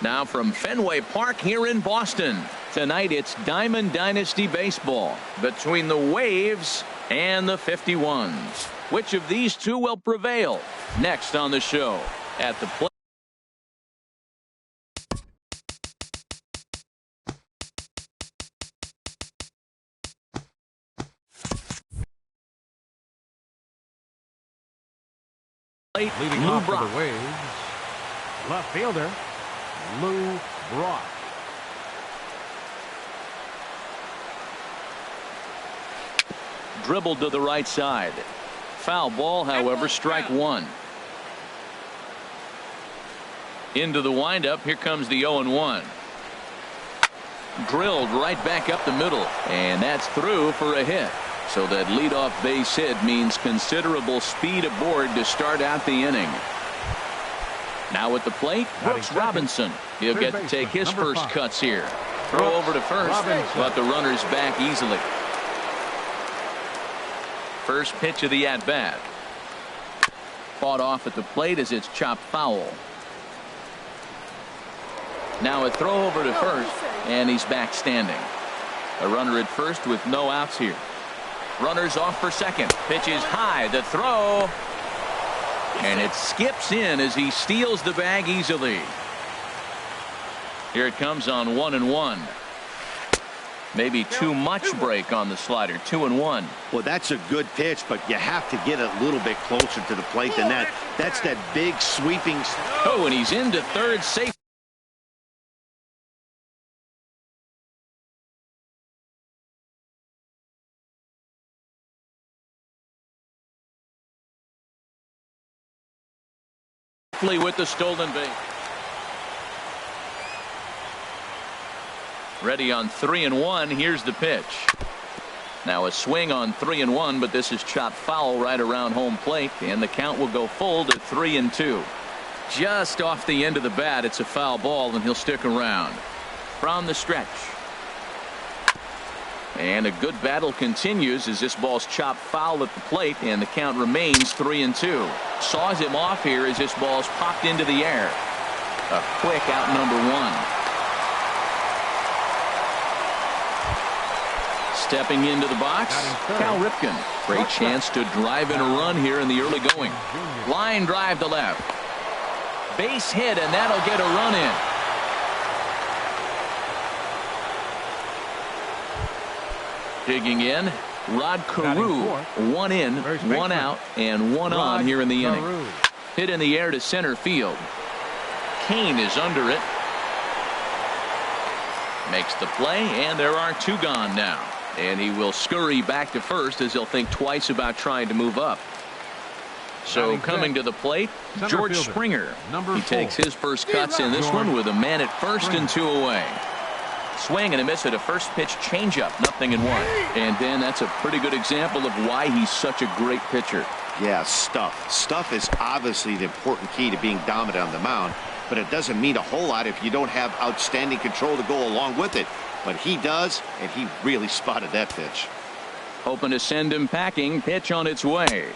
Now from Fenway Park here in Boston. Tonight it's Diamond Dynasty Baseball between the Waves and the 51s. Which of these two will prevail? Next on the show. At the plate. Leading off for the Waves, left fielder Lou Brock. Dribbled to the right side. Foul ball, however, strike one. Into the windup. Here comes the 0-1. Drilled right back up the middle, and that's through for a hit. So that leadoff base hit means considerable speed aboard to start out the inning. Now at the plate, Brooks Robinson. He'll get to take his first cuts here. Throw over to first, but the runner's back easily. First pitch of the at-bat. Fought off at the plate as it's chopped foul. Now a throw over to first, and he's back standing. A runner at first with no outs here. Runners off for second. Pitch is high. The throw. And it skips in as he steals the bag easily. Here it comes on 1-1. Maybe too much break on the slider. 2-1. Well, that's a good pitch, but you have to get a little bit closer to the plate than that. That's that big sweeping. Oh, and he's into third safe. With the stolen base. Ready on 3-1. Here's the pitch. Now a swing on 3-1, but this is chopped foul right around home plate, and the count will go full to 3-2. Just off the end of the bat. It's a foul ball, and he'll stick around. From the stretch. And a good battle continues as this ball's chopped foul at the plate, and the count remains 3-2. Saws him off here as this ball's popped into the air. A quick out number one. Stepping into the box, Cal Ripken. Great chance to drive in a run here in the early going. Line drive to left. Base hit, and that'll get a run in. Digging in, Rod Carew. One in, one out, and one on here in the inning. Hit in the air to center field. Kane is under it. Makes the play, and there are two gone now. And he will scurry back to first as he'll think twice about trying to move up. So coming to the plate, George Springer. He takes his first cuts in this one with a man at first and two away. Swing and a miss at a first pitch changeup, 0-1. And then that's a pretty good example of why he's such a great pitcher. Yeah, stuff. Stuff is obviously the important key to being dominant on the mound, but it doesn't mean a whole lot if you don't have outstanding control to go along with it. But he does, and he really spotted that pitch. Hoping to send him packing. Pitch on its way.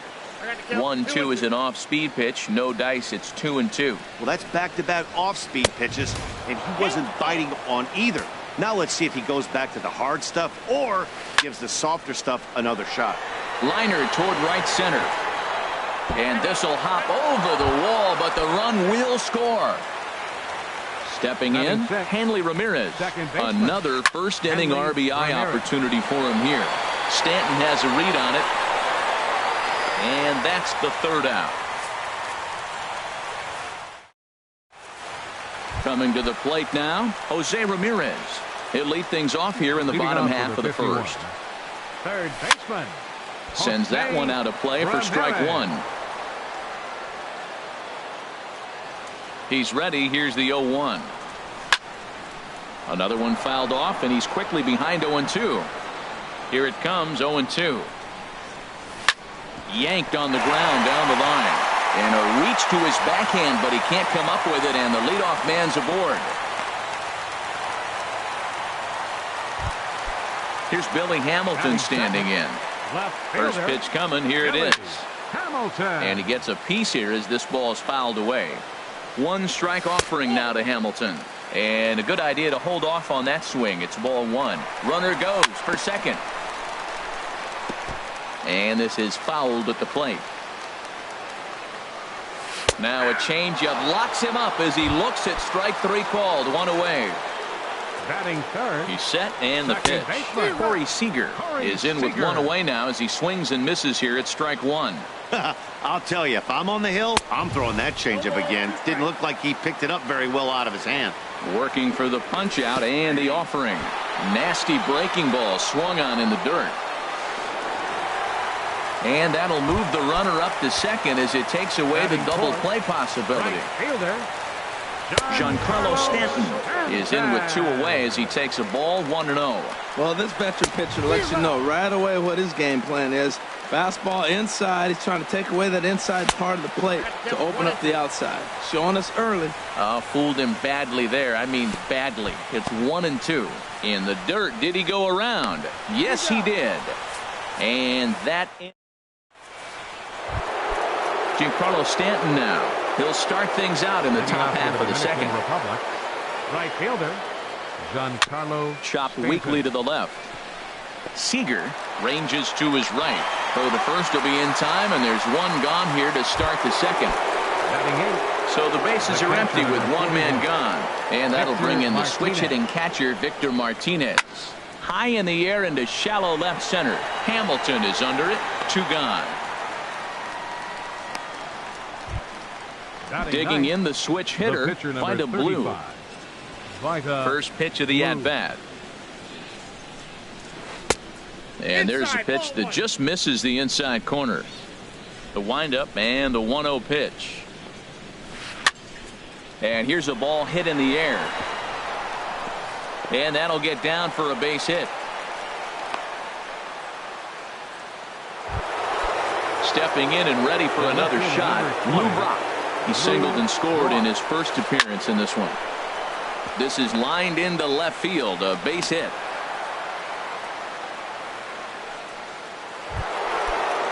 1-2 is an off-speed pitch. No dice. It's 2-2. Well, that's back-to-back off-speed pitches, and he wasn't biting on either. Now let's see if he goes back to the hard stuff or gives the softer stuff another shot. Liner toward right center. And this will hop over the wall, but the run will score. Stepping in, Hanley Ramirez. Another first inning RBI opportunity for him here. Stanton has a read on it. And that's the third out. Coming to the plate now, Jose Ramirez. He'll lead things off here in the bottom half of the first. Third baseman. Sends that one out of play for strike one. He's ready. Here's the 0-1. Another one fouled off, and he's quickly behind 0-2. Here it comes, 0-2. Yanked on the ground down the line. And a reach to his backhand, but he can't come up with it, and the leadoff man's aboard. Here's Billy Hamilton standing in. First pitch coming. Here it is. And he gets a piece here as this ball is fouled away. One strike offering now to Hamilton. And a good idea to hold off on that swing. It's ball one. Runner goes for second. And this is fouled at the plate. Now a changeup locks him up as he looks at strike three called. One away. Batting third. He's set and the pitch. Corey Seager is in with one away now as he swings and misses here at strike one. I'll tell you, if I'm on the hill, I'm throwing that changeup again. Didn't look like he picked it up very well out of his hand. Working for the punch out and the offering. Nasty breaking ball swung on in the dirt. And that'll move the runner up to second as it takes away the double play possibility. Giancarlo Stanton is in with two away as he takes a ball 1-0. Well, this veteran pitcher lets you know right away what his game plan is. Fastball inside. He's trying to take away that inside part of the plate to open up the outside. Showing us early. Fooled him badly there. I mean badly. It's 1-2. In the dirt. Did he go around? Yes, he did. And that Giancarlo Stanton now. He'll start things out in the top half of the second. Right fielder Giancarlo chopped weakly to the left. Seager ranges to his right. Throw to first will be in time, and there's one gone here to start the second. So the bases are empty with one man gone, and that'll bring in the switch hitting catcher Victor Martinez. High in the air into shallow left center. Hamilton is under it. Two gone. Digging in the switch hitter, Vida Blue. First pitch of the at-bat. And there's a pitch that just misses the inside corner. The windup and the 1-0 pitch. And here's a ball hit in the air. And that'll get down for a base hit. Stepping in and ready for another shot, Lou Brock. He singled and scored in his first appearance in this one. This is lined into left field, a base hit.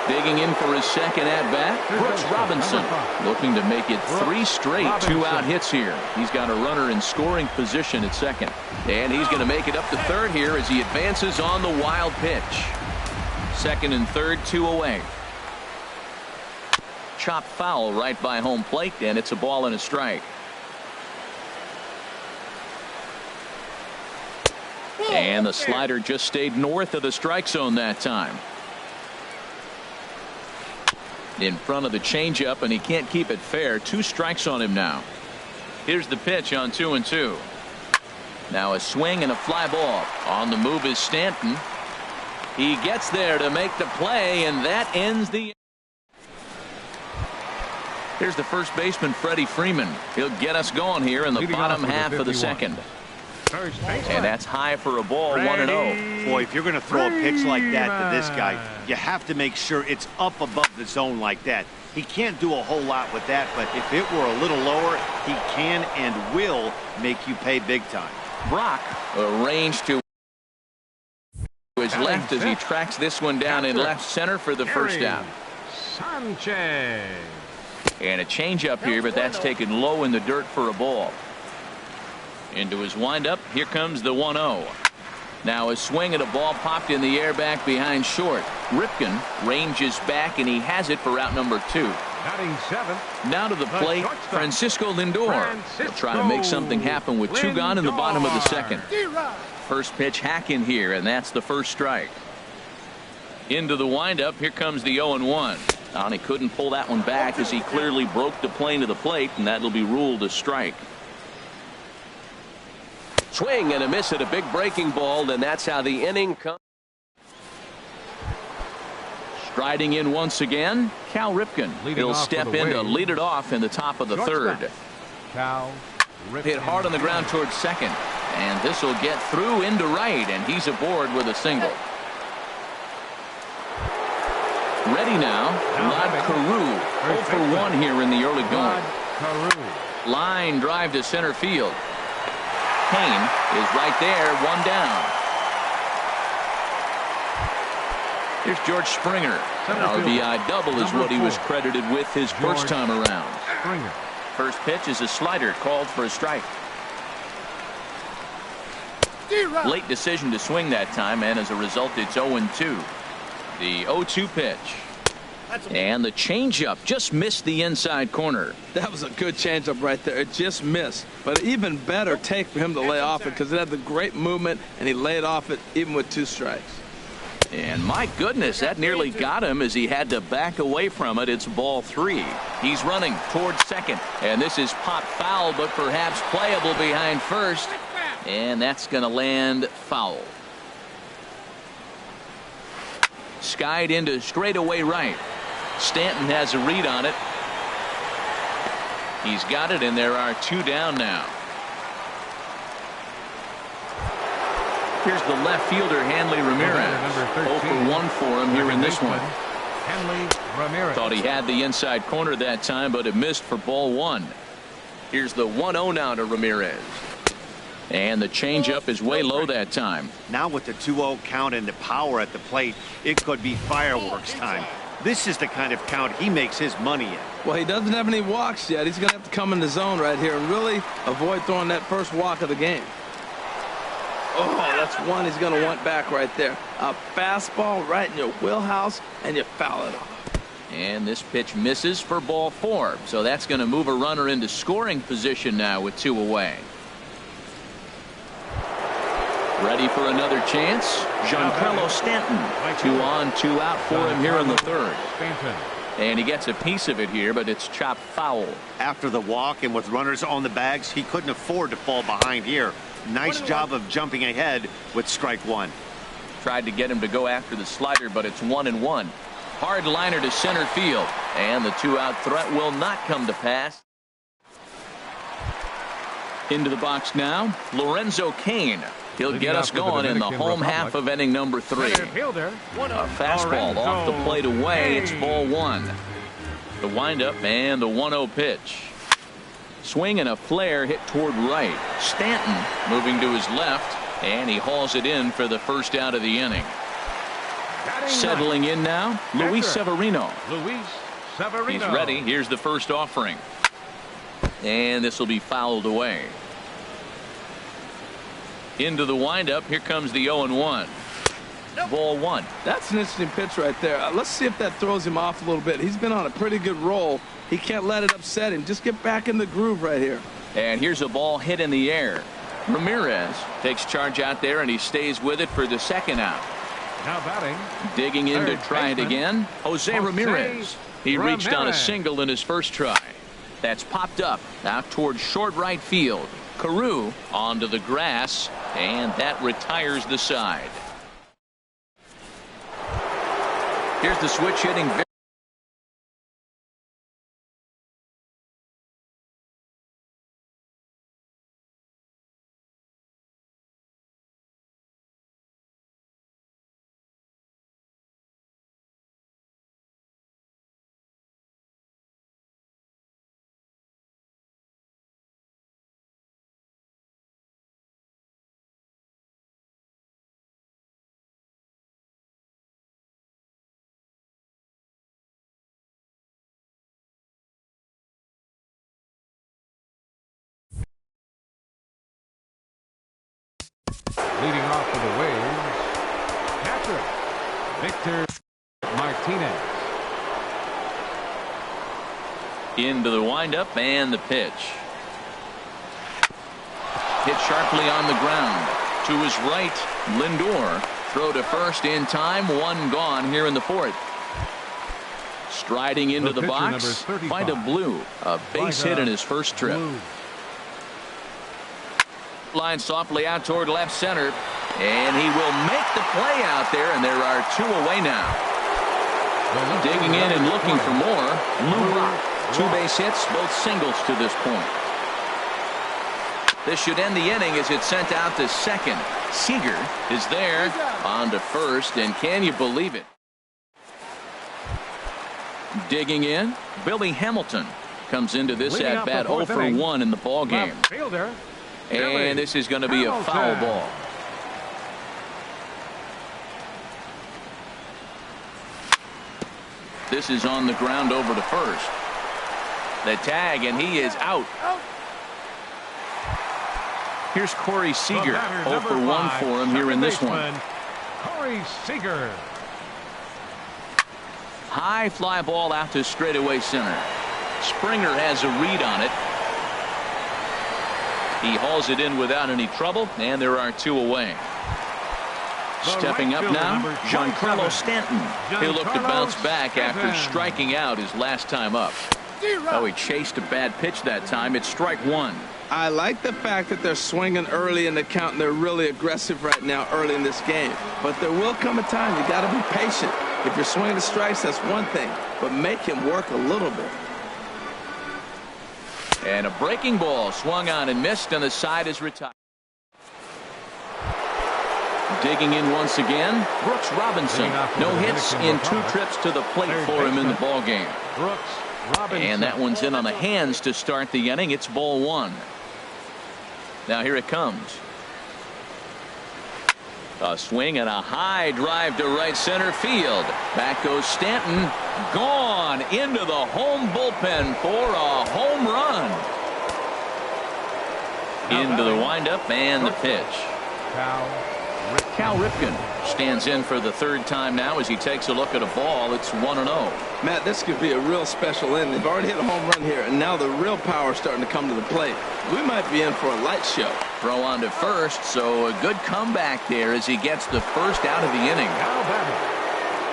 Digging in for his second at-bat, Brooks Robinson, looking to make it 3 straight two-out hits here. He's got a runner in scoring position at second. And he's going to make it up to third here as he advances on the wild pitch. Second and third, 2 away. Chopped foul right by home plate, and it's a ball and a strike. And the slider just stayed north of the strike zone that time. In front of the changeup, and he can't keep it fair. 2 strikes on him now. Here's the pitch on 2-2. Now a swing and a fly ball. On the move is Stanton. He gets there to make the play, and that ends the. Here's the first baseman, Freddie Freeman. He'll get us going here in the bottom half of the second. And that's high for a ball, 1-0. Boy, if you're going to throw a pitch like that to this guy, you have to make sure it's up above the zone like that. He can't do a whole lot with that, but if it were a little lower, he can and will make you pay big time. Brock arranged to his left as he tracks this one down in left center for the first out. Sanchez. And a changeup here, but that's taken low in the dirt for a ball. Into his windup. Here comes the 1-0. Now a swing at a ball popped in the air back behind short. Ripken ranges back, and he has it for out number 2. Batting 7th. Now to the plate, Francisco Lindor. He'll try to make something happen with 2 gone in the bottom of the second. First pitch hack in here, and that's the first strike. Into the windup. Here comes the 0-1. And he couldn't pull that one back as he clearly broke the plane of the plate, and that'll be ruled a strike. Swing and a miss at a big breaking ball, and that's how the inning comes. Striding in once again, Cal Ripken. He'll step in to lead it off in the top of the third. Cal Ripken. Hit hard on the ground towards second, and this will get through into right, and he's aboard with a single. Ready now, Rod Carew, 0 for 1 here in the early going. Line drive to center field. Kane is right there, 1 down. Here's George Springer. An RBI double is what he was credited with his first time around. First pitch is a slider called for a strike. Late decision to swing that time, and as a result, it's 0-2. The 0-2 pitch. And the changeup just missed the inside corner. That was a good changeup right there. It just missed. But even better take for him to lay off it because it had the great movement, and he laid off it even with 2 strikes. And my goodness, that nearly got him as he had to back away from it. It's ball 3. He's running towards second. And this is popped foul, but perhaps playable behind first. And that's going to land foul. Skied into straightaway right. Stanton has a read on it. He's got it, and there are 2 down now. Here's the left fielder, Hanley Ramirez. 0 for 1 for him here in this one. Thought he had the inside corner that time, but it missed for ball 1. Here's the 1-0 now to Ramirez. And the changeup is way low that time. Now with the 2-0 count and the power at the plate, it could be fireworks time. This is the kind of count he makes his money in. Well, he doesn't have any walks yet. He's going to have to come in the zone right here and really avoid throwing that first walk of the game. Oh, that's one he's going to want back right there. A fastball right in your wheelhouse, and you foul it off. And this pitch misses for ball 4. So that's going to move a runner into scoring position now with 2 away. Ready for another chance. Giancarlo Stanton. 2 on, 2 out for him here in the 3rd. And he gets a piece of it here, but it's chopped foul. After the walk and with runners on the bags, he couldn't afford to fall behind here. Nice job of jumping ahead with strike 1. Tried to get him to go after the slider, but it's 1-1. Hard liner to center field. And the 2-out threat will not come to pass. Into the box now, Lorenzo Cain. He'll get us going in the home half of inning number 3. A fastball off the plate away. It's ball 1. The windup and the 1-0 pitch. Swing and a flare hit toward right. Stanton moving to his left, and he hauls it in for the first out of the inning. Settling in now, Luis Severino. He's ready. Here's the first offering. And this will be fouled away. Into the windup. Here comes the 0-1. Ball 1. That's an interesting pitch right there. Let's see if that throws him off a little bit. He's been on a pretty good roll. He can't let it upset him. Just get back in the groove right here. And here's a ball hit in the air. Ramirez takes charge out there, and he stays with it for the 2nd out. Now batting. Digging in to try it again. Jose Ramirez. He reached on a single in his first try. That's popped up out towards short right field. Carew onto the grass, and that retires the side. Here's the switch hitting. Leading off for the Waves, catcher Victor Martinez. Into the windup and the pitch. Hit sharply on the ground. To his right, Lindor. Throw to first in time. 1 gone here in the 4th. Striding into the box. Find a blue. A base hit in his first trip. Line softly out toward left center, and he will make the play out there, and there are 2 away now. Digging in and looking for more. Lou 2 base hits, both singles to this point. This should end the inning as it's sent out to second. Seager is there on to first, and can you believe it? Digging in, Billy Hamilton comes into this at bat 0 for 1 in the ball game. And this is going to be a foul ball. This is on the ground over to first. The tag, and he is out. Here's Corey Seager. 0 for 1 for him here in this one. Corey Seager. High fly ball out to straightaway center. Springer has a read on it. He hauls it in without any trouble, and there are 2 away. Stepping up now, Giancarlo Stanton. He'll look to bounce back after striking out his last time up. Oh, he chased a bad pitch that time. It's strike 1. I like the fact that they're swinging early in the count, and they're really aggressive right now early in this game. But there will come a time you got to be patient. If you're swinging the strikes, that's one thing, but make him work a little bit. And a breaking ball swung on and missed, and the side is retired. Digging in once again, Brooks Robinson. No hits in 2 trips to the plate for him in the ball game. And that one's in on the hands to start the inning. It's ball 1. Now here it comes. A swing and a high drive to right center field. Back goes Stanton. Gone into the home bullpen for a home run. Into the windup and the pitch. Cal Ripken stands in for the 3rd time now as he takes a look at a ball. It's 1-0. Matt, this could be a real special inning. They've already hit a home run here, and now the real power is starting to come to the plate. We might be in for a light show. Throw on to first, so a good comeback there as he gets the first out of the inning.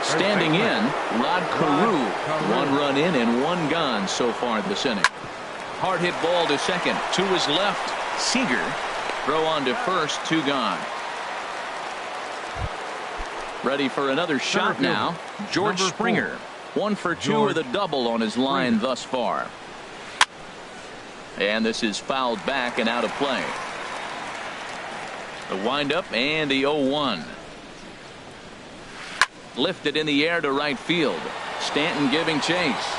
Standing in, Rod Carew. 1 run in and 1 gone so far this inning. Hard hit ball to second. To his left, Seager. Throw on to first, 2 gone. Ready for another shot now. George Springer. 1 for 2 with a double on his line thus far. And this is fouled back and out of play. The windup and the 0-1. Lifted in the air to right field. Stanton giving chase.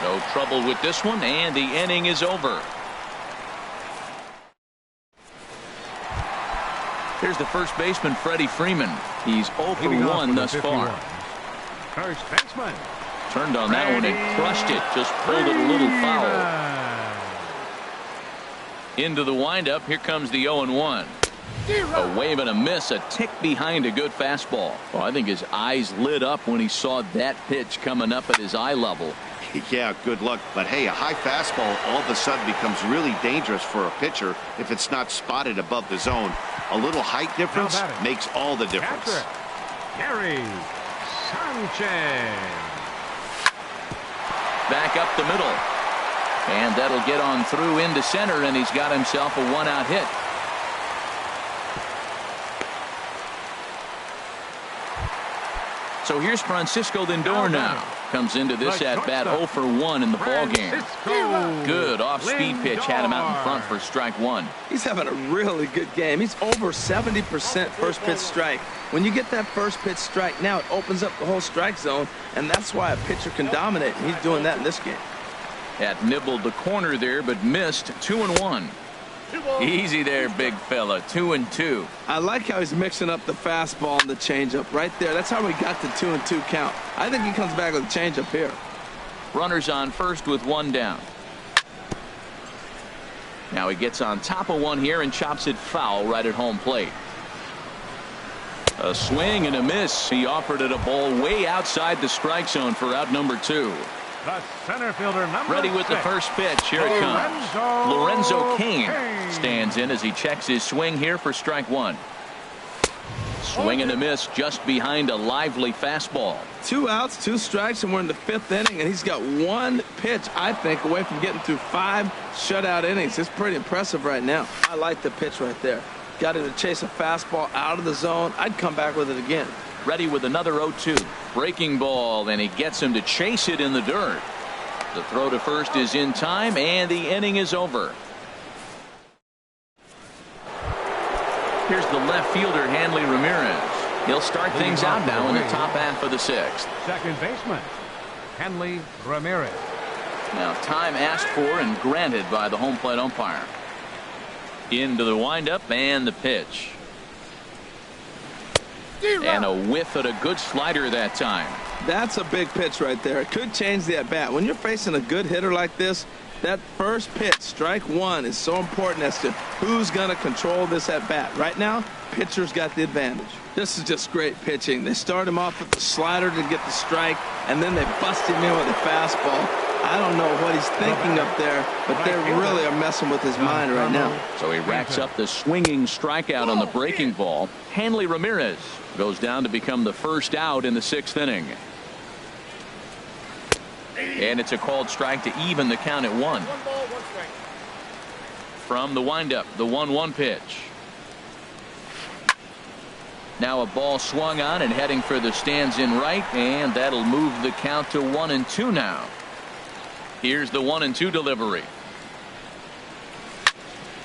No trouble with this one, and the inning is over. Here's the first baseman, Freddie Freeman. He's 0 for 1 thus far. First baseman. Turned on that one and crushed it. Just pulled it a little foul. Into the windup. Here comes the 0-1. A wave and a miss. A tick behind a good fastball. Well, I think his eyes lit up when he saw that pitch coming up at his eye level. Yeah, good luck. But hey, a high fastball all of a sudden becomes really dangerous for a pitcher if it's not spotted above the zone. A little height difference makes all the difference. Gary Sanchez. Back up the middle. And that'll get on through into center, and he's got himself a 1-out hit. So here's Francisco Lindor now. Comes into this at bat 0 for 1 in the ball game. Good off-speed pitch had him out in front for strike 1. He's having a really good game. He's over 70% first pitch strike. When you get that first pitch strike, now it opens up the whole strike zone, and that's why a pitcher can dominate. And he's doing that in this game. That nibbled the corner there, but missed. 2-1. Easy there, big fella. 2-2. I like how he's mixing up the fastball and the changeup right there. That's how we got the 2-2 count. I think he comes back with a changeup here. Runners on first with 1 down. Now he gets on top of one here and chops it foul right at home plate. A swing and a miss. He offered it a ball way outside the strike zone for out number 2. The center fielder, ready with 6. The first pitch. Here it comes. Lorenzo Cain stands in as he checks his swing here for strike 1. Swing and a miss just behind a lively fastball. 2 outs, 2 strikes, and we're in the 5th inning, and he's got 1 pitch, I think, away from getting through 5 shutout innings. It's pretty impressive right now. I like the pitch right there. Got him to chase a fastball out of the zone. I'd come back with it again. Ready with another 0-2. Breaking ball, and he gets him to chase it in the dirt. The throw to first is in time, and the inning is over. Here's the left fielder, Hanley Ramirez. He'll start things out now in the top half of the 6th. Second baseman, Hanley Ramirez. Now time asked for and granted by the home plate umpire. Into the windup and the pitch. And a whiff at a good slider that time. That's a big pitch right there. It could change the at-bat. When you're facing a good hitter like this, That first pitch, strike one, is so important as to who's going to control this at bat. Right now, pitcher's got the advantage. This is just great pitching. They start him off with the slider to get the strike, and then they bust him in with a fastball. I don't know what he's thinking up there, but they really are messing with his mind right now. So he racks up the swinging strikeout on the breaking ball. Hanley Ramirez goes down to become the first out in the 6th inning. And it's a called strike to even the count at 1. 1 ball, 1 strike. From the windup, the 1-1 pitch. Now a ball swung on and heading for the stands in right, and that'll move the count to 1-2 now. Here's the 1-2 delivery.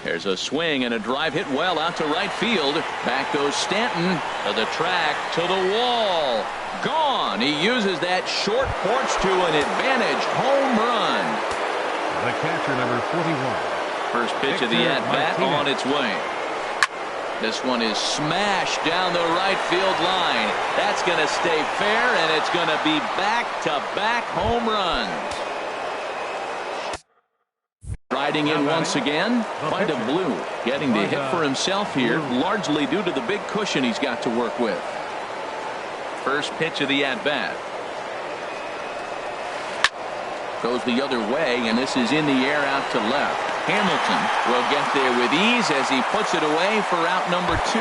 There's a swing and a drive hit well out to right field. Back goes Stanton to the track, to the wall. Gone. He uses that short porch to an advantage home run. The catcher, number 41. First pitch of the at-bat on its way. This one is smashed down the right field line. That's going to stay fair, and it's going to be back-to-back home runs. Riding in once again, Vita Blue getting the hit for himself here, largely due to the big cushion he's got to work with. First pitch of the at-bat. Goes the other way, and this is in the air out to left. Hamilton will get there with ease as he puts it away for out number 2.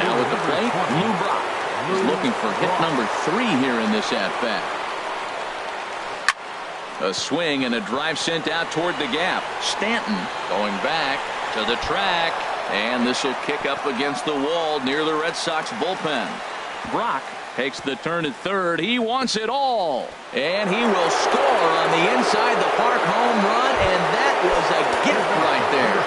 Now at the plate, Lou Brock is looking for hit number 3 here in this at-bat. A swing and a drive sent out toward the gap. Stanton going back to the track, and this will kick up against the wall near the Red Sox bullpen. Brock takes the turn at third. He wants it all, and he will score on the inside the park home run, and that was a gift right there.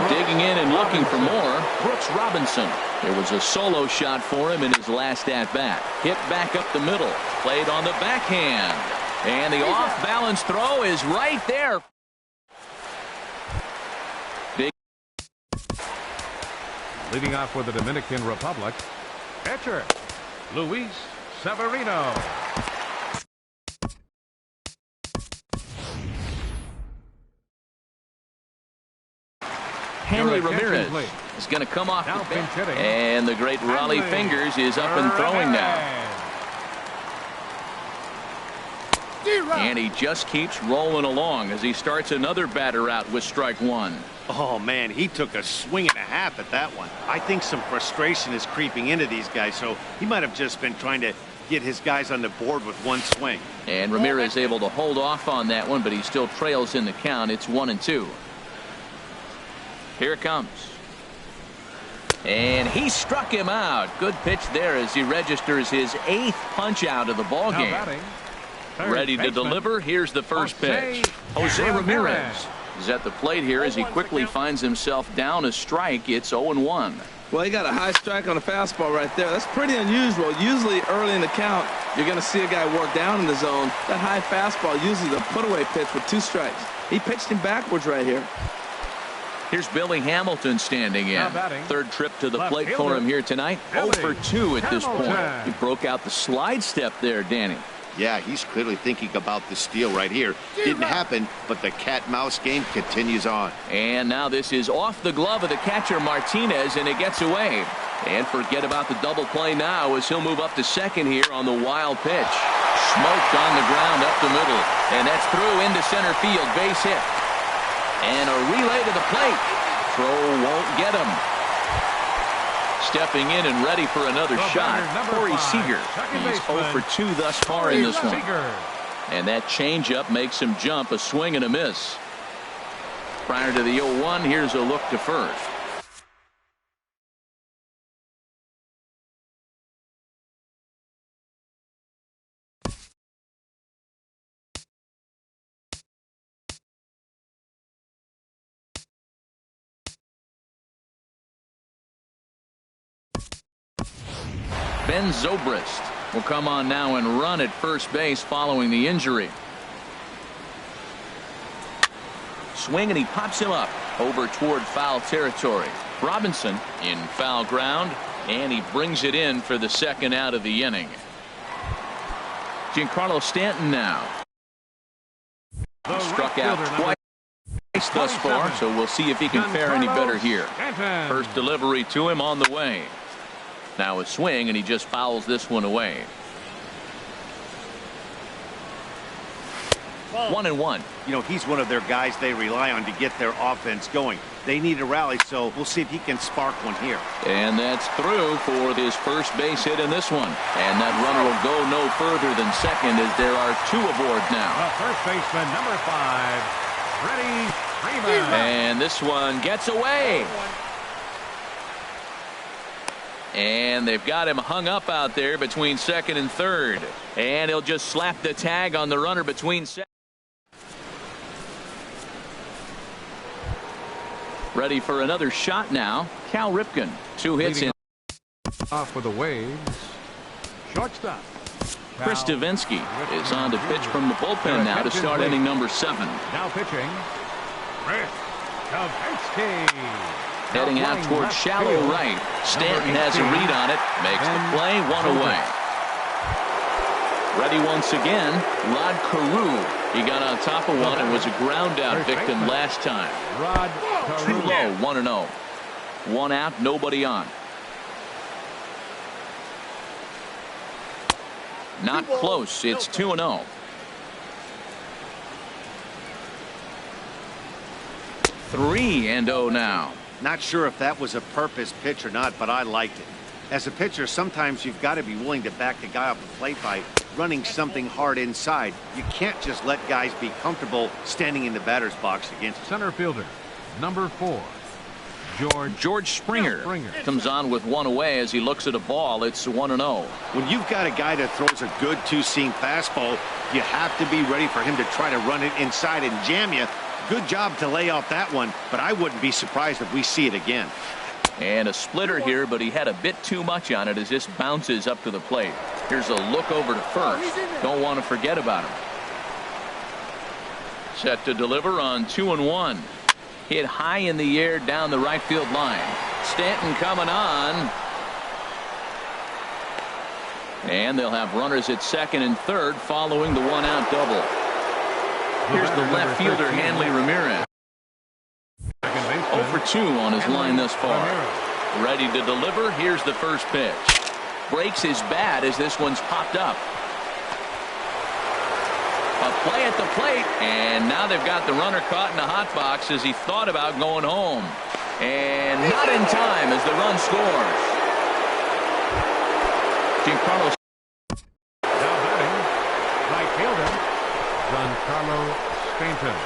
Digging in and looking for more, Brooks Robinson. There was a solo shot for him in his last at-bat. Hit back up the middle, played on the backhand, and the off-balance throw is right there. Leading off for the Dominican Republic, pitcher, Luis Severino. Hanley Ramirez is going to come off the bench, and the great Raleigh Fingers is up and throwing now. And he just keeps rolling along as he starts another batter out with strike 1. Oh, man, he took a swing and a half at that one. I think some frustration is creeping into these guys, so he might have just been trying to get his guys on the board with one swing. And Ramirez able to hold off on that one, but he still trails in the count. It's 1-2. Here it comes. And he struck him out. Good pitch there as he registers his 8th punch out of the ball game. Ready to deliver. Here's the first pitch. Jose Ramirez is at the plate here as he quickly finds himself down a strike. It's 0-1. Well, he got a high strike on a fastball right there. That's pretty unusual. Usually early in the count, you're going to see a guy work down in the zone. That high fastball usually the put-away pitch with 2 strikes. He pitched him backwards right here. Here's Billy Hamilton standing in. Third trip to the plate for him here tonight. 0 for 2 at this point. He broke out the slide step there, Danny. Yeah, he's clearly thinking about the steal right here. Didn't happen, but the cat-mouse game continues on. And now this is off the glove of the catcher Martinez, and it gets away. And forget about the double play now as he'll move up to second here on the wild pitch. Smoked on the ground up the middle, and that's through into center field. Base hit. And a relay to the plate. Throw won't get him. Stepping in and ready for another shot, Corey Seager. He's 0 for 2 thus far in this one. And that changeup makes him jump, a swing and a miss. Prior to the 0-1, here's a look to first. Ben Zobrist will come on now and run at first base following the injury. Swing, and he pops him up over toward foul territory. Robinson in foul ground, and he brings it in for the second out of the inning. Giancarlo Stanton now. Struck out twice thus far, so we'll see if he can fare any better here. First delivery to him on the way. Now a swing, and he just fouls this one away. 1-1. You know, he's one of their guys they rely on to get their offense going. They need a rally, so we'll see if he can spark one here. And that's through for his first base hit in this one. And that runner will go no further than second as there are two aboard now. The first baseman, number 5, Freddie Freeman. And this one gets away. And they've got him hung up out there between second and third. And he'll just slap the tag on the runner between second. Ready for another shot now. Cal Ripken. 2 hits in. Off for the Waves. Shortstop. Chris Davinsky is on to pitch from the bullpen now to start inning number 7. Now pitching. Chris Davinsky. Heading out towards shallow right. Stanton has a read on it. Makes the play. 1 away. Ready once again. Rod Carew. He got on top of one and was a ground out victim last time. Rod Too low. 1-0. 1 out. Nobody on. Not close. It's 2-0. 3-0 now. Not sure if that was a purpose pitch or not, but I liked it. As a pitcher, sometimes you've got to be willing to back the guy off the plate by running something hard inside. You can't just let guys be comfortable standing in the batter's box against center fielder, number 4, George Springer comes on with 1 away as he looks at a ball. It's 1-0. When you've got a guy that throws a good two-seam fastball, you have to be ready for him to try to run it inside and jam you. Good job to lay off that one, but I wouldn't be surprised if we see it again. And a splitter here, but he had a bit too much on it as this bounces up to the plate. Here's a look over to first. Don't want to forget about him. Set to deliver on 2-1. Hit high in the air down the right field line. Stanton coming on. And they'll have runners at second and third following the 1-out double. Here's the left fielder, Hanley Ramirez. 0 for 2 on his line thus far. Ready to deliver. Here's the first pitch. Breaks his bat as this one's popped up. A play at the plate, and now they've got the runner caught in the hot box as he thought about going home. And not in time as the run scores. Giancarlo. Now batting, right fielder, Giancarlo Stanton.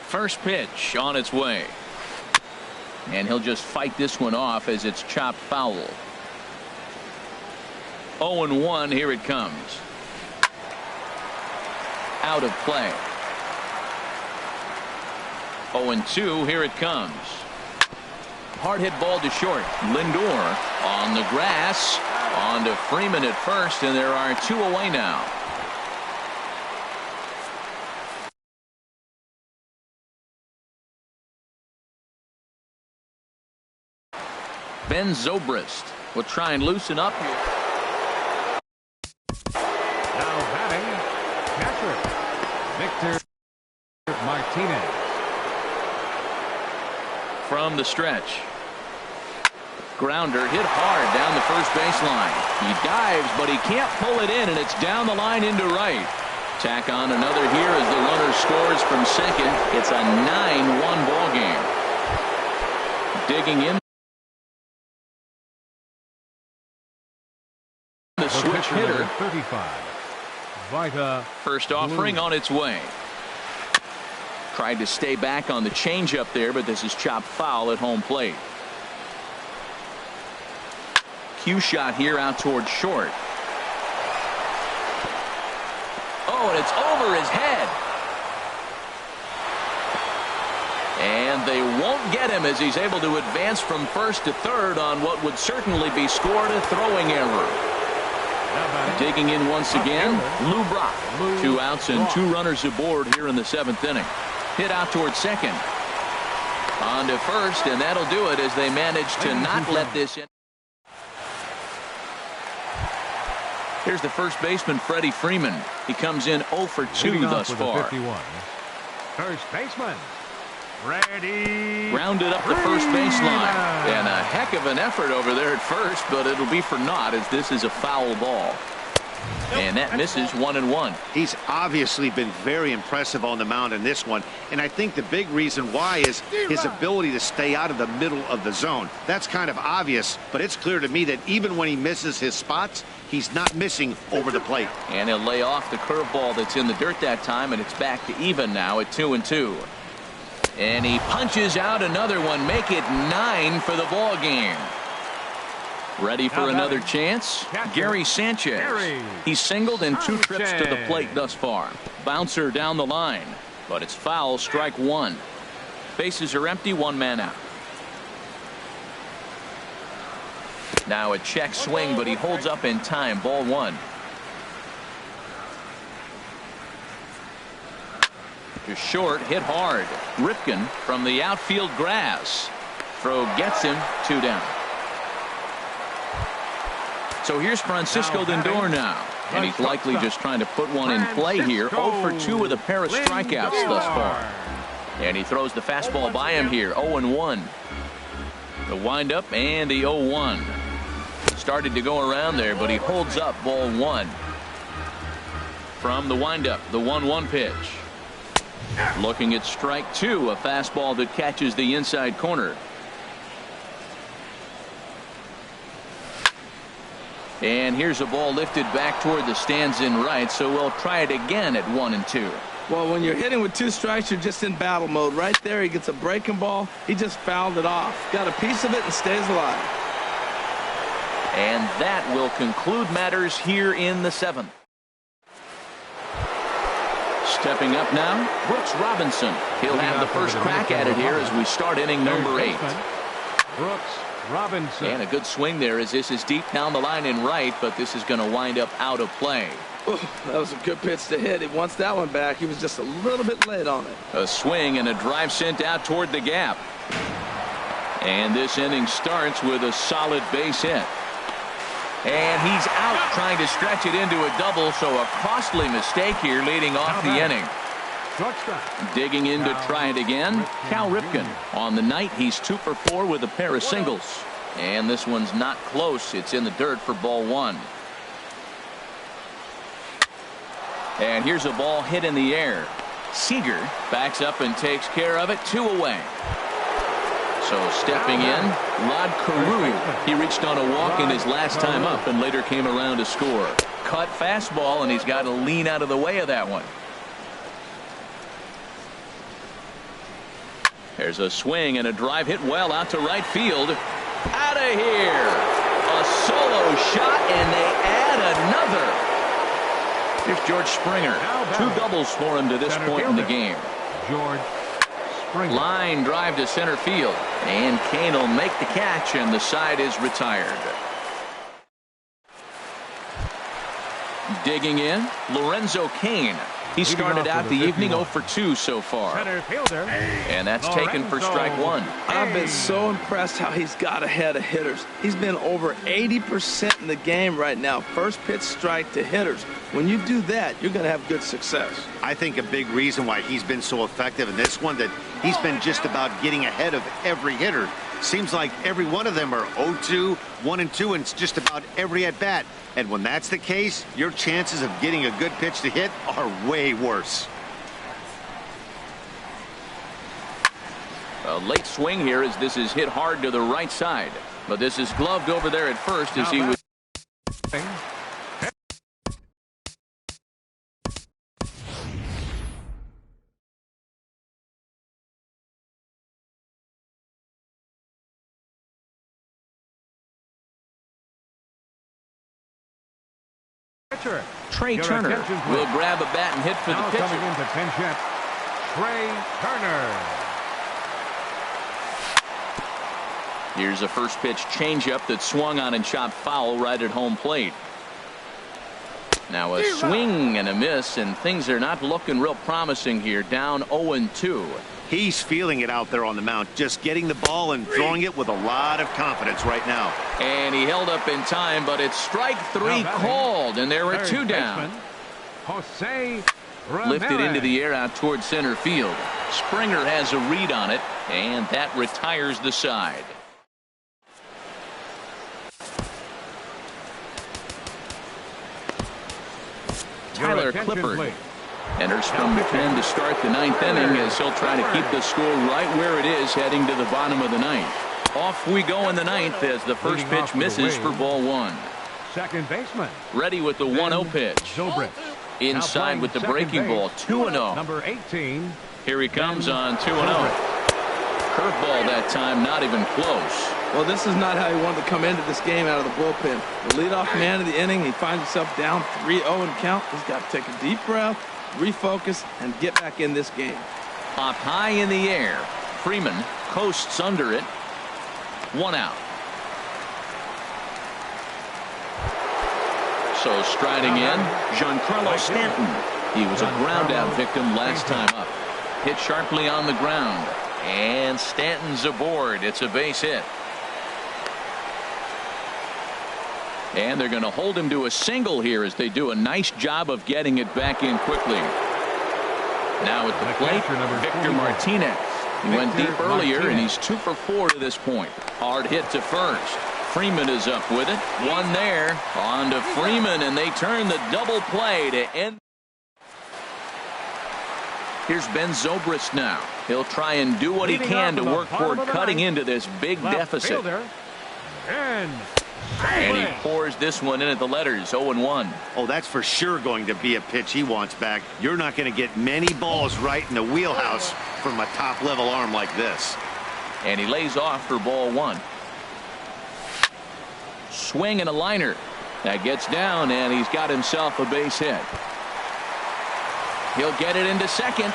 First pitch on its way. And he'll just fight this one off as it's chopped foul. 0-1. Here it comes. Out of play. 0-2. Here it comes. Hard hit ball to short. Lindor on the grass. On to Freeman at first, and there are 2 away now. Ben Zobrist will try and loosen up here. Now batting, catcher, Victor Martinez. From the stretch. Grounder hit hard down the first baseline. He dives, but he can't pull it in, and it's down the line into right. Tack on another here as the runner scores from second. It's a 9-1 ball game. Digging in. The switch hitter. 35. Vita. First offering on its way. Tried to stay back on the changeup there, but this is chopped foul at home plate. Cue shot here out towards short. Oh, and it's over his head. And they won't get him as he's able to advance from first to third on what would certainly be scored a throwing error. Digging in once again, Lou Brock. 2 outs and 2 runners aboard here in the 7th inning. Hit out towards second. On to first, and that'll do it as they manage to not let this in. Here's the first baseman, Freddie Freeman. He comes in 0 for 2 thus far. 51. First baseman, Freddie. Rounded up the first baseline. And a heck of an effort over there at first, but it'll be for naught as this is a foul ball. And that misses 1-1. He's obviously been very impressive on the mound in this one, and I think the big reason why is his ability to stay out of the middle of the zone. That's kind of obvious, but it's clear to me that even when he misses his spots, he's not missing over the plate. And he'll lay off the curveball that's in the dirt that time, and it's back to even now at 2-2. And he punches out another one, make it 9 for the ball game. Ready for another chance? Gary Sanchez. He's singled in 2 trips to the plate thus far. Bouncer down the line, but it's foul, strike 1. Bases are empty, 1 man out. Now a check swing, but he holds up in time. Ball 1. To short, hit hard. Ripken from the outfield grass. Throw gets him, 2 down. So here's Francisco Lindor now, and he's likely just trying to put one in play here. 0 for 2 with a pair of strikeouts thus far. And he throws the fastball by him here, 0-1. The windup and the 0-1. Started to go around there, but he holds up. Ball 1. From the windup, the 1-1 pitch. Looking at strike 2, a fastball that catches the inside corner. And here's a ball lifted back toward the stands in right, so we'll try it again at 1-2. Well, when you're hitting with 2 strikes, you're just in battle mode. Right there, he gets a breaking ball. He just fouled it off. Got a piece of it and stays alive. And that will conclude matters here in the 7th. Stepping up now, Brooks Robinson. He'll have the first crack at it here as we start inning number 8. Brooks Robinson. And a good swing there as this is deep down the line in right, but this is going to wind up out of play. Oh, that was a good pitch to hit. He wants that one back. He was just a little bit late on it. A swing and a drive sent out toward the gap. And this inning starts with a solid base hit. And he's out trying to stretch it into a double, so a costly mistake here leading off the inning. Digging in to try it again, Cal Ripken. On the night, he's 2 for 4 with a pair of singles. And this one's not close. It's in the dirt for ball 1. And here's a ball hit in the air. Seager backs up and takes care of it. 2 away. So stepping in, Rod Carew. He reached on a walk in his last time up and later came around to score. Cut fastball, and he's got to lean out of the way of that one. There's a swing and a drive hit well out to right field. Out of here. A solo shot, and they add another. Here's George Springer. 2 doubles for him to this point in the game. George Springer. Line drive to center field. And Kane will make the catch, and the side is retired. Digging in, Lorenzo Cain. He started out the evening 0 for 2 so far. And that's taken for strike 1. I've been so impressed how he's got ahead of hitters. He's been over 80% in the game right now. First pitch strike to hitters. When you do that, you're going to have good success. I think a big reason why he's been so effective in this one, that he's been just about getting ahead of every hitter. Seems like every one of them are 0-2, 1-2, and it's just about every at-bat. And when that's the case, your chances of getting a good pitch to hit are way worse. A late swing here as this is hit hard to the right side. But this is gloved over there at first as he was. Trey Turner will grab a bat and hit for the pitcher. Coming into pinch hit, Trey Turner. Here's a first pitch changeup that swung on and chopped foul right at home plate. Now a swing and a miss, and things are not looking real promising here. Down 0-2. He's feeling it out there on the mound, just getting the ball and throwing it with a lot of confidence right now. And he held up in time, but it's strike three called, and there are two down. Lifted into the air out towards center field. Springer has a read on it, and that retires the side. Tyler Clippard enters from the pen to start the ninth inning as he'll try to keep the score right where it is heading to the bottom of the ninth. Off we go in the ninth as the first pitch misses for ball one. Second baseman. Ready with the 1-0 pitch. Inside with the breaking ball. 2-0. Number 18. Here he comes on 2-0. Curveball that time, not even close. Well, this is not how he wanted to come into this game out of the bullpen. The leadoff man of the inning, he finds himself down 3-0 in count. He's got to take a deep breath, refocus, and get back in this game. Up high in the air. Freeman coasts under it. 1 out. So striding in, Giancarlo Stanton. He was a ground out victim last time up. Hit sharply on the ground. And Stanton's aboard. It's a base hit. And they're going to hold him to a single here as they do a nice job of getting it back in quickly. Now at the plate, Victor Martinez. He went deep earlier, and he's 2 for 4 to this point. Hard hit to first. Freeman is up with it. One there. On to Freeman, and they turn the double play to end. Here's Ben Zobrist now. He'll try and do what he can to work toward cutting into this big deficit. And he pours this one in at the letters, 0-1. Oh, that's for sure going to be a pitch he wants back. You're not going to get many balls right in the wheelhouse from a top-level arm like this. And he lays off for ball one. Swing and a liner. That gets down, and he's got himself a base hit. He'll get it into second.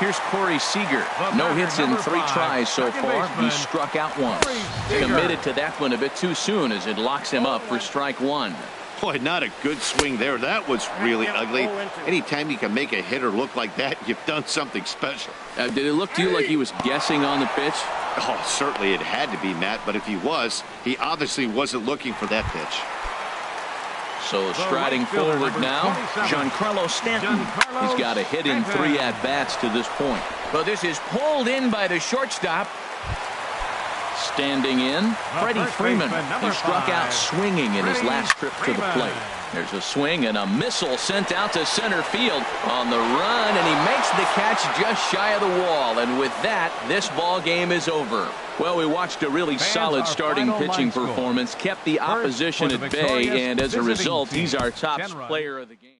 Here's Corey Seager. No hits in 3 tries so far. He struck out once. Committed to that one a bit too soon as it locks him up for strike 1. Boy, not a good swing there. That was really ugly. Anytime you can make a hitter look like that, you've done something special. Did it look to you like he was guessing on the pitch? Oh, certainly it had to be, Matt, but if he was, he obviously wasn't looking for that pitch. So striding forward now, Giancarlo Stanton. He's got a hit in 3 at-bats to this point. Well, this is pulled in by the shortstop. Standing in, Freddie Freeman. He struck out swinging in his last trip to the plate. There's a swing and a missile sent out to center field on the run, and he makes the catch just shy of the wall. And with that, this ball game is over. Well, we watched a really solid starting pitching performance, kept the opposition at bay, and as a result, he's our top player of the game.